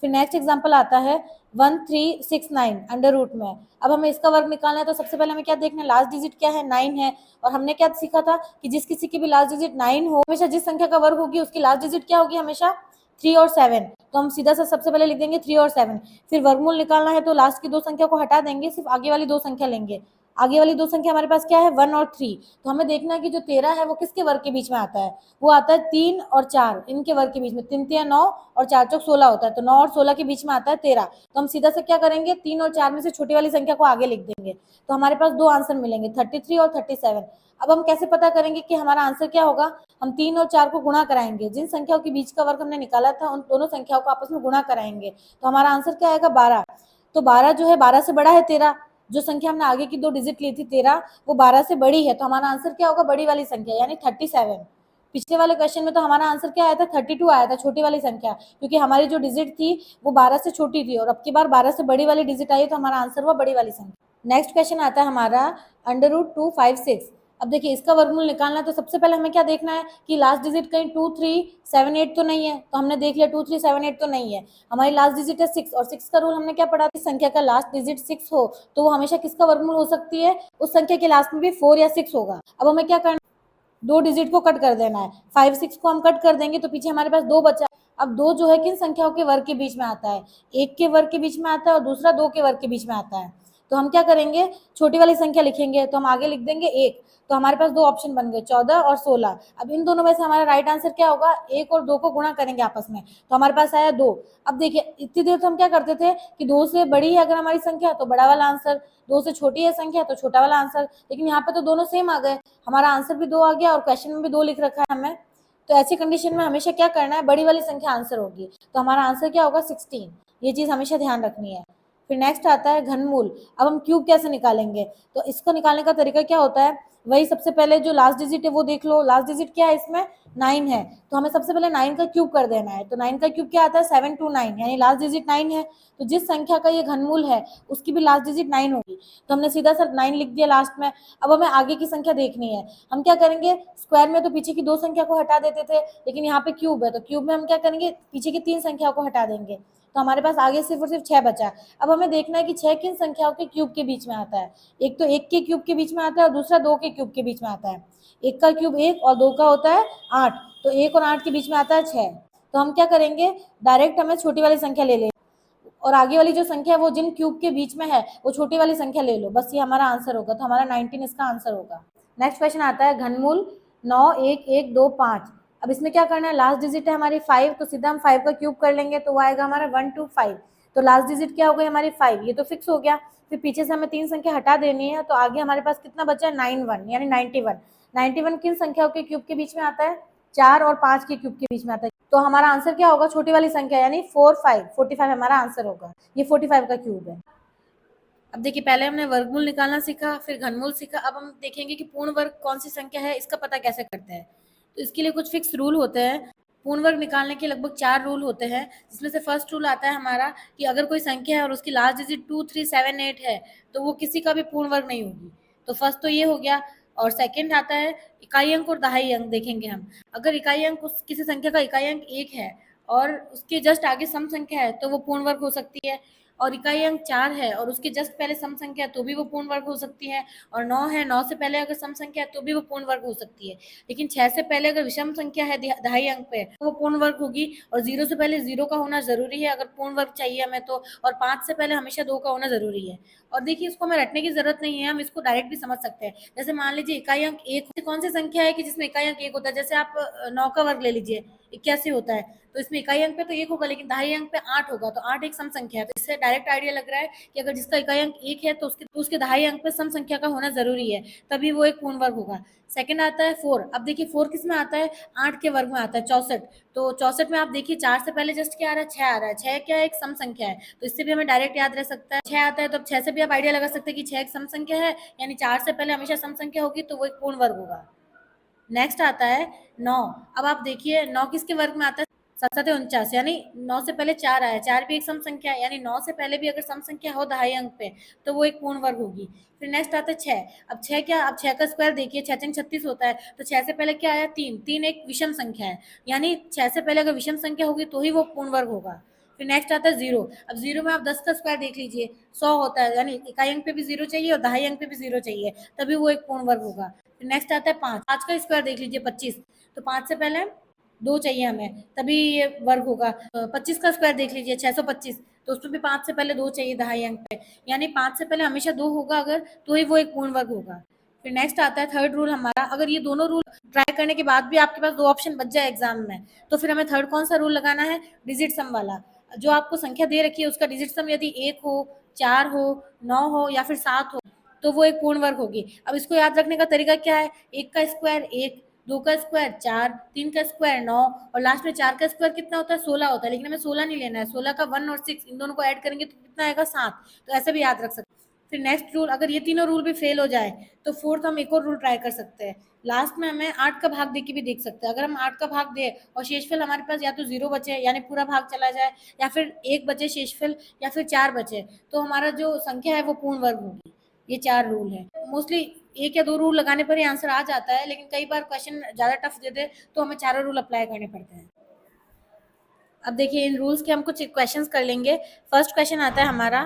S1: फिर नेक्स्ट एग्जाम्पल आता है 1369 अंडर रूट में। अब हमें इसका वर्ग निकालना है, तो सबसे पहले हमें क्या देखना है, लास्ट डिजिट क्या है 9 है, और हमने क्या सीखा था कि जिस किसी की भी लास्ट डिजिट 9 हो हमेशा जिस संख्या का वर्ग होगी उसकी लास्ट डिजिट क्या होगी हमेशा 3 और 7, तो हम सीधा सा सबसे पहले लिख देंगे 3 और 7। फिर वर्गमूल निकालना है तो लास्ट की दो संख्या को हटा देंगे, सिर्फ आगे वाली दो संख्या लेंगे। आगे वाली दो संख्या हमारे पास क्या है 1 और 3, तो हमें देखना है कि जो 13 है वो किसके वर्ग के बीच में आता है, वो आता है 3 और 4 इनके वर्ग के बीच में, 3 3 9 और 4 चौक 16 होता है, तो 9 और 16 के बीच में आता है 13, तो हम सीधा से क्या करेंगे 3 और 4 में से छोटी वाली संख्या को आगे लिख देंगे, तो हमारे पास दो आंसर मिलेंगे 33 और 37। अब हम कैसे पता करेंगे कि हमारा आंसर क्या होगा, हम 3 और 4 को गुणा कराएंगे, जिन संख्याओं के बीच का वर्ग हमने निकाला था उन दोनों संख्याओं को आपस में गुणा कराएंगे, तो हमारा आंसर क्या आएगा 12। तो 12 जो है 12 से बड़ा है 13, जो संख्या हमने आगे की दो डिजिट ली थी 13 वो 12 से बड़ी है, तो हमारा आंसर क्या होगा बड़ी वाली संख्या यानी 37। पिछले वाले क्वेश्चन में तो हमारा आंसर क्या आया था 32 आया था, छोटी वाली संख्या, क्योंकि हमारी जो डिजिट थी वो 12 से छोटी थी, और अब की बार 12 से बड़ी वाली डिजिट आई तो हमारा आंसर हुआ बड़ी वाली संख्या। नेक्स्ट क्वेश्चन आता है हमारा अंडर रूट 256। अब देखिए इसका वर्गमूल निकालना है, तो सबसे पहले हमें क्या देखना है कि लास्ट डिजिट कहीं 2, 3, 7, 8 तो नहीं है, तो हमने देख लिया 2, 3, 7, 8 तो नहीं है। हमारी लास्ट डिजिट है 6, और 6 का रूल हमने क्या पढ़ा था, संख्या का लास्ट डिजिट 6 हो तो वो हमेशा किसका वर्गमूल हो सकती है, उस संख्या के लास्ट में भी 4 या 6 होगा। अब हमें क्या करना, दो डिजिट को कट कर देना है, 5, 6 को हम कट कर देंगे तो पीछे हमारे पास दो बचा। अब दो जो है किन संख्याओं के वर्ग के बीच में आता है, एक के वर्ग के बीच में आता है और दूसरा दो के वर्ग के बीच में आता है, तो हम क्या करेंगे छोटी वाली संख्या लिखेंगे, तो हम आगे लिख देंगे 1, तो हमारे पास दो ऑप्शन बन गए 14 और 16। अब इन दोनों में से हमारा राइट आंसर क्या होगा, 1 और 2 को गुणा करेंगे आपस में, तो हमारे पास आया 2। अब देखिए इतनी देर तो हम क्या करते थे कि 2 से बड़ी है अगर हमारी संख्या तो बड़ा वाला आंसर, 2 से छोटी है संख्या तो छोटा वाला आंसर, लेकिन यहाँ पे तो दोनों सेम आ गए, हमारा आंसर भी 2 आ गया और क्वेश्चन में भी 2 लिख रखा है हमें, तो ऐसी कंडीशन में हमेशा क्या करना है, बड़ी वाली संख्या आंसर होगी, तो हमारा आंसर क्या होगा 16। ये चीज हमेशा ध्यान रखनी है। फिर नेक्स्ट आता है घनमूल। अब हम क्यूब कैसे निकालेंगे, तो इसको निकालने का तरीका क्या होता है, वही सबसे पहले जो लास्ट डिजिट है वो देख लो, लास्ट डिजिट क्या है इसमें 9 है, तो हमें सबसे पहले 9 का क्यूब कर देना है, तो 9 का क्यूब क्या आता है 729, यानी लास्ट डिजिट 9 है, तो जिस संख्या का ये घनमूल है उसकी भी लास्ट डिजिट 9 होगी, तो हमने सीधा सा 9 लिख दिया लास्ट में। अब हमें आगे की संख्या देखनी है, हम क्या करेंगे, स्क्वायर में तो पीछे की दो संख्या को हटा देते थे, लेकिन यहाँ पे क्यूब है तो क्यूब में हम क्या करेंगे, पीछे की तीन संख्याओं को हटा देंगे, तो हमारे पास आगे सिर्फ और सिर्फ 6 बचा है। अब हमें देखना है कि 6 किन संख्याओं के क्यूब के बीच में आता है। एक तो 1 के क्यूब के बीच में आता है और दूसरा 2 के क्यूब के बीच में आता है। 1 का क्यूब 1 और 2 का होता है 8, तो 1 और 8 के बीच में आता है 6। तो हम क्या करेंगे, डायरेक्ट हमें छोटी वाली संख्या ले लें और आगे वाली जो संख्या है वो जिन क्यूब के बीच में है वो छोटी वाली संख्या ले लो, बस ये हमारा आंसर होगा। तो हमारा 19 इसका आंसर होगा। नेक्स्ट क्वेश्चन आता है घनमूल 9 1 1 2 5। अब इसमें क्या करना है, लास्ट डिजिट है हमारी 5, तो सीधा हम 5 का क्यूब कर लेंगे तो वो आएगा हमारा 1 2 5। तो लास्ट डिजिट क्या हो गई हमारी 5, ये तो फिक्स हो गया। फिर पीछे से हमें 3 संख्या हटा देनी है, तो आगे हमारे पास कितना बचा है 91 यानी 91। 91 किन संख्याओं के क्यूब के बीच में आता है, 4 और 5 के क्यूब के बीच में आता है। तो हमारा आंसर क्या होगा, छोटी वाली संख्या यानी 45 हमारा आंसर होगा। ये 45 का क्यूब है। अब देखिए पहले हमने वर्गमूल निकालना सीखा, फिर घनमूल सीखा। अब हम देखेंगे कि पूर्ण वर्ग कौन सी संख्या है, इसका पता कैसे करते हैं। तो इसके लिए कुछ फिक्स रूल होते हैं। पूर्ण वर्ग निकालने के लगभग 4 रूल होते हैं, जिसमें से फर्स्ट रूल आता है हमारा कि अगर कोई संख्या है और उसकी लास्ट डिजिट 2 3 7 8 है तो वो किसी का भी पूर्ण वर्ग नहीं होगी। तो फर्स्ट तो ये हो गया। और सेकंड आता है इकाई अंक और दहाई अंक देखेंगे हम। अगर इकाई अंक किसी संख्या का इकाई अंक 1 है और उसके जस्ट आगे सम संख्या है तो वो पूर्ण वर्ग हो सकती है। और इकाई अंक 4 है और उसके जस्ट पहले सम संख्या है तो भी वो पूर्ण वर्ग हो सकती है। और 9 है, 9 से पहले अगर सम संख्या है तो भी वो पूर्ण वर्ग हो सकती है। लेकिन 6 से पहले अगर विषम संख्या है दहाई अंक पे तो वो पूर्ण वर्ग होगी। और 0 से पहले 0 का होना जरूरी है अगर पूर्ण वर्ग चाहिए हमें तो। और 5 से पहले हमेशा 2 का होना जरूरी है। और देखिए इसको हमें रटने की जरूरत नहीं है, हम इसको डायरेक्ट भी समझ सकते हैं। जैसे मान लीजिए इकाई अंक 1 कौन सी संख्या है कि जिसमें इकाई अंक 1 होता है। जैसे आप 9 का वर्ग ले लीजिए, 81 होता है, तो इसमें इकाई अंक पे तो 1 होगा लेकिन दहाई अंक पे 8 होगा, तो 8 एक सम संख्या है। तो इससे डायरेक्ट आइडिया लग रहा है कि अगर जिसका इकाई अंक 1 है तो उसके दहाई अंक पे सम संख्या का होना जरूरी है, तभी वो एक पूर्ण वर्ग होगा। सेकंड आता है 4। अब देखिए 4 किस में आता है, 8 के वर्ग में आता है, 64। तो 64 में आप देखिए 4 से पहले जस्ट क्या आ रहा है, 6 आ रहा है। 6 क्या है, एक सम संख्या है, तो इससे भी हमें डायरेक्ट याद रह सकता है। 6 आता है तो अब 6 से भी आप आइडिया लगा सकते हैं कि 6 एक सम संख्या है, यानी 4 से पहले हमेशा सम संख्या होगी तो वो एक पूर्ण वर्ग होगा। नेक्स्ट आता है 9। अब आप देखिए 9 किसके वर्ग में आता है, 7 49, यानी 9 से पहले 4 आया। 4 भी एक सम संख्या है, यानी 9 से पहले भी अगर सम संख्या हो दहाई अंक पे तो वो एक पूर्ण वर्ग होगी। फिर नेक्स्ट आता है 6। अब 6 क्या, अब 6 का स्क्वायर देखिए, 6 6 36 होता है, तो 6 से पहले क्या आया 3। 3 एक विषम संख्या है, यानी 6 से पहले अगर विषम संख्या होगी तो ही वो पूर्ण वर्ग होगा। फिर नेक्स्ट आता है 0। अब 0 में आप 10 का स्क्वायर देख लीजिए, 100 होता है, यानी इकाई अंक पे भी 0 चाहिए और दहाई अंक पे भी 0 चाहिए, तभी वो एक पूर्ण वर्ग होगा। फिर नेक्स्ट आता है 5। 5 का स्क्वायर देख लीजिए 25, तो 5 से पहले 2 चाहिए हमें, तभी ये वर्ग होगा। 25 का स्क्वायर देख लीजिए 625, तो उसमें भी 5 से पहले 2 चाहिए दहाई अंक पे, यानी 5 से पहले हमेशा 2 होगा अगर, तो ही वो एक पूर्ण वर्ग होगा। फिर नेक्स्ट आता है थर्ड रूल हमारा। अगर ये दोनों रूल ट्राई करने के बाद भी आपके पास 2 ऑप्शन बच जाए एग्जाम में, तो फिर हमें थर्ड कौन सा रूल लगाना है, डिजिट सम वाला। जो आपको संख्या दे रखी है उसका डिजिट सम यदि 1 हो, 4 हो, 9 हो या फिर 7 हो तो वो एक पूर्ण वर्ग होगी। अब इसको याद रखने का तरीका क्या है, 1 का स्क्वायर 1, 2 का स्क्वायर 4, 3 का स्क्वायर 9 और लास्ट में 4 का स्क्वायर कितना होता है, 16 होता है। लेकिन हमें 16 नहीं लेना है, 16 का 1 और 6 इन दोनों को ऐड करेंगे तो कितना आएगा 7। तो ऐसे भी याद रख सकते हैं। फिर नेक्स्ट रूल, अगर ये तीनों रूल भी फेल हो जाए तो फोर्थ हम एक और रूल ट्राई कर सकते हैं। लास्ट में हमें 8 का भाग दे के भी देख सकते हैं। अगर हम 8 का भाग दे और शेषफल हमारे पास या तो 0 बचे यानी पूरा भाग चला जाए, या फिर 1 बचे शेषफल, या फिर 4 बचे, तो हमारा जो संख्या है वो पूर्ण वर्ग होगी। ये 4 रूल है। मोस्टली 1 या 2 रूल लगाने पर ही आंसर आ जाता है, लेकिन कई बार क्वेश्चन ज़्यादा टफ दे दे तो हमें चारों रूल अप्लाई करने पड़ते हैं। अब देखिए इन रूल्स के हम कुछ क्वेश्चंस कर लेंगे। फर्स्ट क्वेश्चन आता है हमारा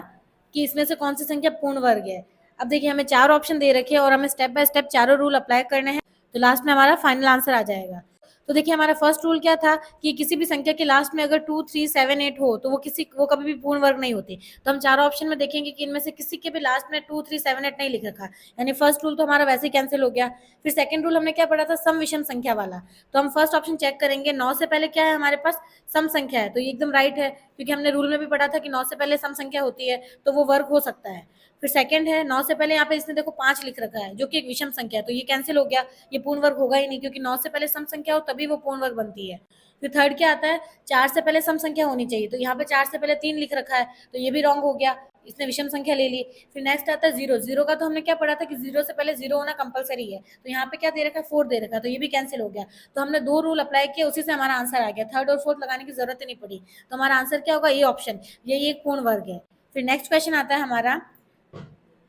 S1: कि इसमें से कौन सी संख्या पूर्ण वर्ग है। अब देखिए हमें 4 ऑप्शन दे रखे हैं और हमें स्टेप बाय स्टेप चारों रूल अप्लाई करने हैं, तो लास्ट में हमारा फाइनल आंसर आ जाएगा। तो देखिए हमारा फर्स्ट रूल क्या था कि किसी भी संख्या के लास्ट में अगर 2 3 7 8 हो तो वो कभी भी पूर्ण वर्ग नहीं होती। तो हम चारों ऑप्शन में देखेंगे कि इनमें से किसी के भी लास्ट में 2 3 7 8 नहीं लिख रखा, यानी फर्स्ट रूल तो हमारा वैसे ही कैंसिल हो गया। फिर सेकंड रूल हमने क्या पढ़ा था, सम विषम संख्या वाला। तो हम फर्स्ट ऑप्शन चेक करेंगे, 9 से पहले क्या है हमारे पास, सम संख्या है, तो ये एकदम राइट है, क्योंकि हमने रूल में भी पढ़ा था कि 9 से पहले सम संख्या होती है तो वो वर्ग हो सकता है। फिर सेकंड है 9 से पहले यहाँ पे इसने देखो 5 लिख रखा है जो कि एक विषम संख्या है, तो ये कैंसिल हो गया, ये पूर्ण वर्ग होगा ही नहीं, क्योंकि 9 से पहले सम संख्या हो तभी वो पूर्ण वर्ग बनती है। फिर थर्ड क्या आता है, 4 से पहले सम संख्या होनी चाहिए, तो यहाँ पे 4 से पहले 3 लिख रखा है, तो ये भी रॉन्ग हो गया, इसने विषम संख्या ले ली। फिर नेक्स्ट आता है 0। 0 का तो हमने क्या पढ़ा था कि 0 से पहले 0 होना कंपलसरी है, तो यहाँ पे क्या दे रखा है, 4 दे रखा है, तो ये भी कैंसिल हो गया। तो हमने 2 रूल अप्लाई किए, उसी से हमारा आंसर आ गया, थर्ड और फोर्थ लगाने की जरूरत ही नहीं पड़ी। तो हमारा आंसर क्या होगा, ये ऑप्शन, ये एक पूर्ण वर्ग है। फिर नेक्स्ट क्वेश्चन आता है हमारा।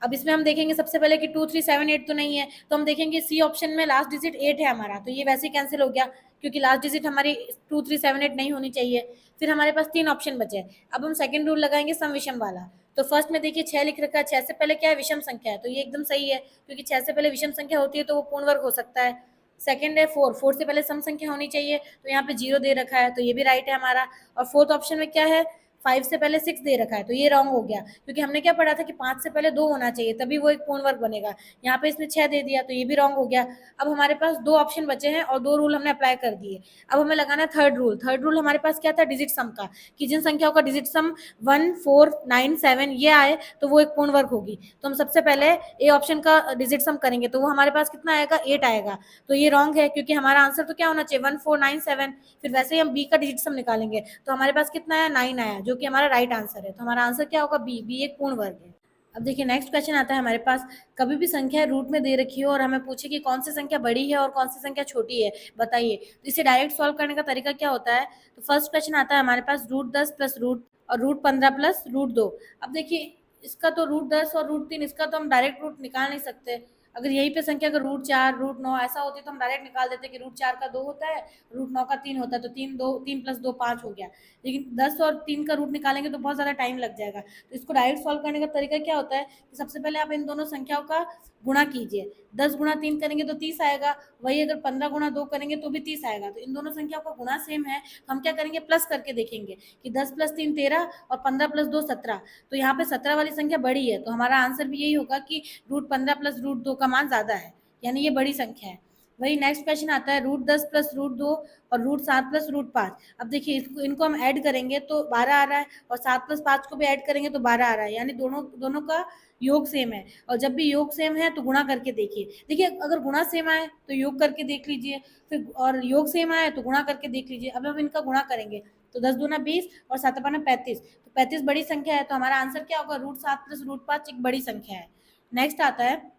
S1: अब इसमें हम देखेंगे सबसे पहले कि 2 3 7 8 तो नहीं है, तो हम देखेंगे सी ऑप्शन में लास्ट डिजिट 8 है हमारा, तो ये वैसे ही कैंसिल हो गया, क्योंकि लास्ट डिजिट हमारी 2378 नहीं होनी चाहिए। फिर हमारे पास 3 ऑप्शन बचे। अब हम सेकंड रूल लगाएंगे सम विषम वाला। तो फर्स्ट में देखिए 6 लिख रखा है, 6 से पहले क्या है, विषम संख्या है, तो ये एकदम सही है, क्योंकि 6 से पहले विषम संख्या होती है तो वो पूर्ण वर्ग हो सकता है। सेकंड है 4, 4 से पहले सम संख्या होनी चाहिए, तो यहाँ पे 0 दे रखा है, तो ये भी राइट है हमारा। और फोर्थ ऑप्शन में क्या है, 5 से पहले 6 दे रखा है, तो ये रॉन्ग हो गया, क्योंकि हमने क्या पढ़ा था कि 5 से पहले 2 होना चाहिए, तभी वो एक पूर्ण वर्ग बनेगा। यहाँ पे इसने 6 दे दिया, तो ये भी रॉन्ग हो गया। अब हमारे पास 2 ऑप्शन बचे हैं और 2 रूल हमने अप्लाई कर दिए। अब हमें लगाना है थर्ड रूल। थर्ड रूल हमारे पास क्या था, डिजिट सम का, कि जिन संख्याओं का डिजिट सम 1, 4, 9, 7 ये आए तो वो एक पूर्ण वर्ग होगी। तो हम सबसे पहले ए ऑप्शन का डिजिट सम करेंगे, तो वो हमारे पास कितना आएगा, 8 आएगा। तो ये रॉन्ग है, क्योंकि हमारा आंसर तो क्या होना चाहिए, 1, 4, 9, 7। फिर वैसे ही हम बी का डिजिट सम निकालेंगे, तो हमारे पास कितना आया, 9 आया, जो कि हमारा राइट आंसर है। तो हमारा आंसर क्या होगा, बी। बी एक पूर्ण वर्ग है। अब देखिए नेक्स्ट क्वेश्चन आता है हमारे पास, कभी भी संख्या रूट में दे रखी हो और हमें पूछे कि कौन सी संख्या बड़ी है और कौन सी संख्या छोटी है, बताइए। तो इसे डायरेक्ट सॉल्व करने का तरीका क्या होता है, तो फर्स्ट क्वेश्चन आता है हमारे पास √10 प्लस रूट और √15 प्लस √2। अब देखिए इसका तो √10 और √3, इसका तो हम डायरेक्ट रूट निकाल नहीं सकते। अगर यहीं पे संख्या अगर √4, √9 ऐसा होती तो हम डायरेक्ट निकाल देते कि √4 का 2 होता है, √9 का 3 होता है, तो 3 प्लस 2 5 हो गया। लेकिन 10 और 3 का रूट निकालेंगे तो बहुत ज़्यादा टाइम लग जाएगा। तो इसको डायरेक्ट सॉल्व करने का तरीका क्या होता है कि सबसे पहले आप इन दोनों संख्याओं का गुणा कीजिए। 10 गुणा 3 करेंगे तो 30 आएगा, वही अगर 15 गुणा 2 करेंगे तो भी 30 आएगा। तो इन दोनों संख्याओं का गुणा सेम है, तो हम क्या करेंगे, प्लस करके देखेंगे कि 10 प्लस 3 13 और 15 प्लस 2 17। तो यहाँ पे 17 वाली संख्या बड़ी है, तो हमारा आंसर भी यही होगा कि √15 प्लस √2 का मान ज़्यादा है, यानी ये बड़ी संख्या है। वही नेक्स्ट क्वेश्चन आता है √10 प्लस √2 और √7 प्लस √5। अब देखिए इनको हम ऐड करेंगे तो 12 आ रहा है, और 7 प्लस 5 को भी ऐड करेंगे तो 12 आ रहा है, यानी दोनों दोनों का योग सेम है। और जब भी योग सेम है तो गुणा करके देखिए अगर गुणा सेम आए तो योग करके देख लीजिए, फिर और योग सेम आए तो गुणा करके देख लीजिए। अब हम इनका गुणा करेंगे तो 10 दूना 20 और 7 पाना 35, तो 35 बड़ी संख्या है, तो हमारा आंसर क्या होगा, √7 प्लस √5 एक बड़ी संख्या है। नेक्स्ट आता है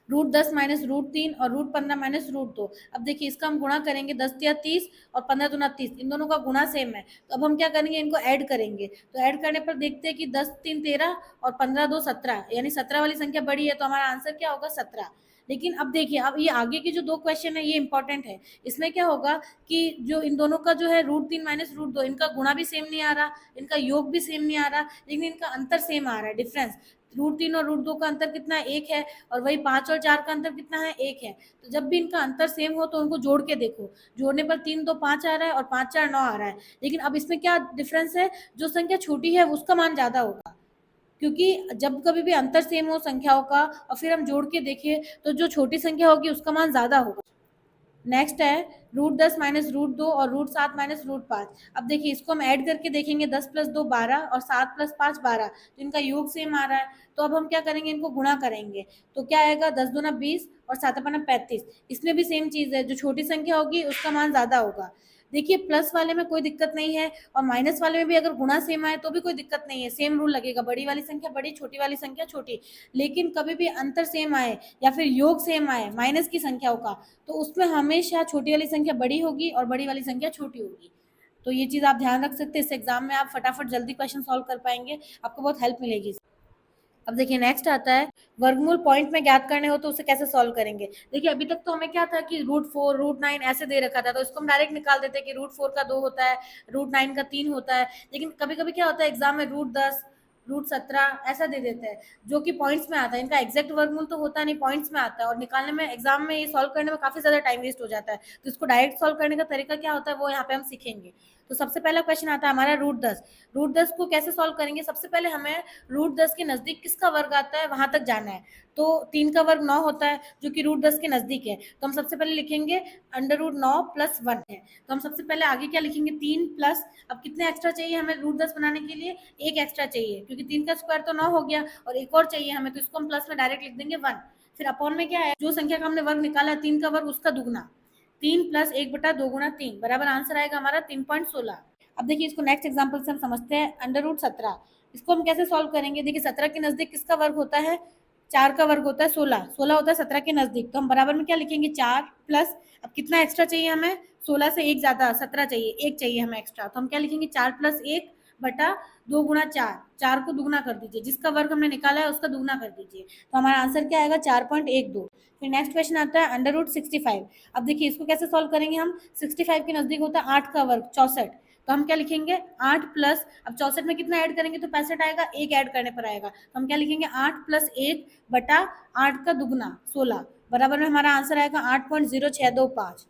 S1: √10 माइनस √3 और √15 माइनस √2। अब देखिए इसका हम गुणा करेंगे, 10 या 30 और 15 दूना 30, इन दोनों का गुणा सेम है, तो अब हम क्या करेंगे, इनको ऐड करेंगे। तो ऐड करने पर देखते हैं कि 10 3 13 और 15 2 17, यानी 17 वाली संख्या बड़ी है, तो हमारा आंसर क्या होगा, 17। लेकिन अब देखिए अब ये आगे के जो 2 क्वेश्चन है ये इंपॉर्टेंट है। इसमें क्या होगा कि जो इन दोनों का जो है √3 माइनस √2, इनका गुणा भी सेम नहीं आ रहा, इनका योग भी सेम नहीं आ रहा, लेकिन इनका अंतर सेम आ रहा है, डिफरेंस। √3 और √2 का अंतर कितना है, 1 है, और वही 5 और 4 का अंतर कितना है, 1 है। तो जब भी इनका अंतर सेम हो तो उनको जोड़ के देखो, जोड़ने पर 3 2 5 आ रहा है और 5 4 9 आ रहा है। लेकिन अब इसमें क्या डिफरेंस है, जो संख्या छोटी है उसका मान ज़्यादा होगा, क्योंकि जब कभी भी अंतर सेम हो संख्याओं का और फिर हम जोड़ के देखिए तो जो छोटी संख्या होगी उसका मान ज़्यादा होगा। नेक्स्ट है √10 माइनस √2 और √7 माइनस √5। अब देखिए इसको हम ऐड करके देखेंगे, 10 प्लस 2 12 और 7 प्लस 5 12, तो इनका योग सेम आ रहा है, तो अब हम क्या करेंगे, इनको गुणा करेंगे। तो क्या आएगा, 10 दूना 20 और 7 अपना 35, इसमें भी सेम चीज़ है, जो छोटी संख्या होगी उसका मान ज़्यादा होगा। देखिए प्लस वाले में कोई दिक्कत नहीं है, और माइनस वाले में भी अगर गुणा सेम आए तो भी कोई दिक्कत नहीं है, सेम रूल लगेगा, बड़ी वाली संख्या बड़ी, छोटी वाली संख्या छोटी। लेकिन कभी भी अंतर सेम आए या फिर योग सेम आए माइनस की संख्याओं का, तो उसमें हमेशा छोटी वाली संख्या बड़ी होगी और बड़ी वाली संख्या छोटी होगी। तो ये चीज़ आप ध्यान रख सकते हैं, इस एग्जाम में आप फटाफट जल्दी क्वेश्चन सॉल्व कर पाएंगे, आपको बहुत हेल्प मिलेगी। अब देखिए नेक्स्ट आता है वर्गमूल पॉइंट में ज्ञात करने हो तो उसे कैसे सॉल्व करेंगे। देखिए अभी तक तो हमें क्या था कि √4 √9 ऐसे दे रखा था, तो इसको हम डायरेक्ट निकाल देते हैं कि √4 का 2 होता है, √9 का 3 होता है। लेकिन कभी कभी क्या होता है एग्जाम में √10 √17 ऐसा दे देते हैं, जो कि पॉइंट्स में आता है, इनका एग्जैक्ट वर्गमूल तो होता नहीं, पॉइंट्स में आता है, और निकालने में एग्जाम में ये सॉल्व करने में काफी ज्यादा टाइम वेस्ट हो जाता है। तो इसको डायरेक्ट सॉल्व करने का तरीका क्या होता है वो यहाँ पे हम सीखेंगे। तो सबसे पहला क्वेश्चन आता है हमारा √10। √10 को कैसे सॉल्व करेंगे, सबसे पहले हमें √10 के नजदीक किसका वर्ग आता है वहां तक जाना है। तो 3 का वर्ग 9 होता है, जो कि √10 के नजदीक है, तो हम सबसे पहले लिखेंगे √9 प्लस 1 है। तो हम सबसे पहले आगे क्या लिखेंगे, 3 प्लस, अब कितने एक्स्ट्रा चाहिए हमें √10 बनाने के लिए, 1 एक्स्ट्रा चाहिए, क्योंकि 3 का स्क्वायर तो 9 हो गया, और एक और चाहिए हमें, तो इसको हम प्लस में डायरेक्ट लिख देंगे 1। फिर अपॉन में क्या है, जो संख्या का हमने वर्ग निकाला है 3 का वर्ग उसका दुगना, 3 प्लस 1 बटा 2 गुना 3 बराबर आंसर आएगा हमारा 3.16। अब देखिए इसको नेक्स्ट एग्जाम्पल से हम समझते हैं, √17। इसको हम कैसे सॉल्व करेंगे, देखिए 17 के नजदीक किसका वर्ग होता है, 4 का वर्ग होता है 16, 16 होता है 17 के नजदीक, तो हम बराबर में क्या लिखेंगे 4 प्लस, अब कितना एक्स्ट्रा चाहिए हमें, 16 से 1 ज्यादा 17 चाहिए, 1 चाहिए हमें एक्स्ट्रा, तो हम क्या लिखेंगे 4 प्लस 1 बटा 2 गुणा 4, 4 को दुगना कर दीजिए, जिसका वर्ग हमने निकाला है उसका दुगना कर दीजिए, तो हमारा आंसर क्या आएगा 4.12। फिर नेक्स्ट क्वेश्चन आता है अंडर रूट 65। अब देखिए इसको कैसे सॉल्व करेंगे हम, 65 के नजदीक होता है 8 का वर्ग 64, तो हम क्या लिखेंगे 8 प्लस, अब 64 में कितना ऐड करेंगे तो 65 आएगा, एक ऐड करने पर आएगा, तो हम क्या लिखेंगे 8 प्लस 1 बटा 8 का दुगना 16, बराबर में हमारा आंसर आएगा 8.0625।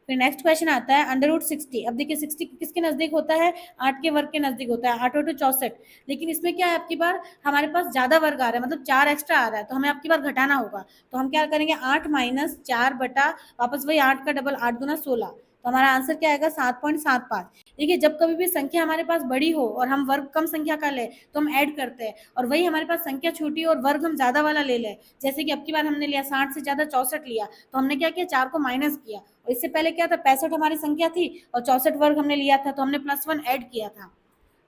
S1: फिर नेक्स्ट क्वेश्चन आता है अंडर रूट 60। अब देखिए 60 किसके नजदीक होता है, 8 के वर्ग के नजदीक होता है, 8 और 2 64, लेकिन इसमें क्या है आपकी बार हमारे पास ज्यादा वर्ग आ रहा है, मतलब 4 एक्स्ट्रा आ रहा है, तो हमें आपकी बार घटाना होगा, तो हम क्या करेंगे 8 माइनस 4 बटा वापस वही 8 का डबल 8 गुना 16, तो हमारा आंसर क्या आएगा 7.75। देखिए जब कभी भी संख्या हमारे पास बड़ी हो और हम वर्ग कम संख्या का ले तो हम ऐड करते हैं, और वही हमारे पास संख्या छोटी और वर्ग हम ज्यादा वाला ले लें, जैसे कि अब की बार हमने लिया 60 से ज्यादा 64 लिया, तो हमने क्या किया 4 को माइनस किया, और इससे पहले क्या था 65 हमारी संख्या थी और 64 वर्ग हमने लिया था, तो हमने +1 ऐड किया था।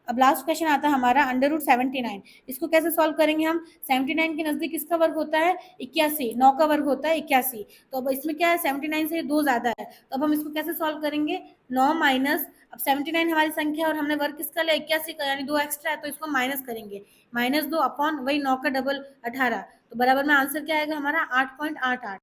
S1: अब लास्ट क्वेश्चन आता है हमारा अंडर रूट 79। इसको कैसे सॉल्व करेंगे हम, 79 के नजदीक किसका वर्ग होता है 81, 9 का वर्ग होता है 81, तो अब इसमें क्या है 79 से 2 ज्यादा है, तो अब हम इसको कैसे सॉल्व करेंगे 9 माइनस, अब 79 हमारी संख्या और हमने वर्ग किसका लिया 81 का, यानी 2 एक्स्ट्रा है, तो इसको माइनस करेंगे, -2 अपॉन वही 9 का डबल 18, तो बराबर में आंसर क्या आएगा हमारा 8.88।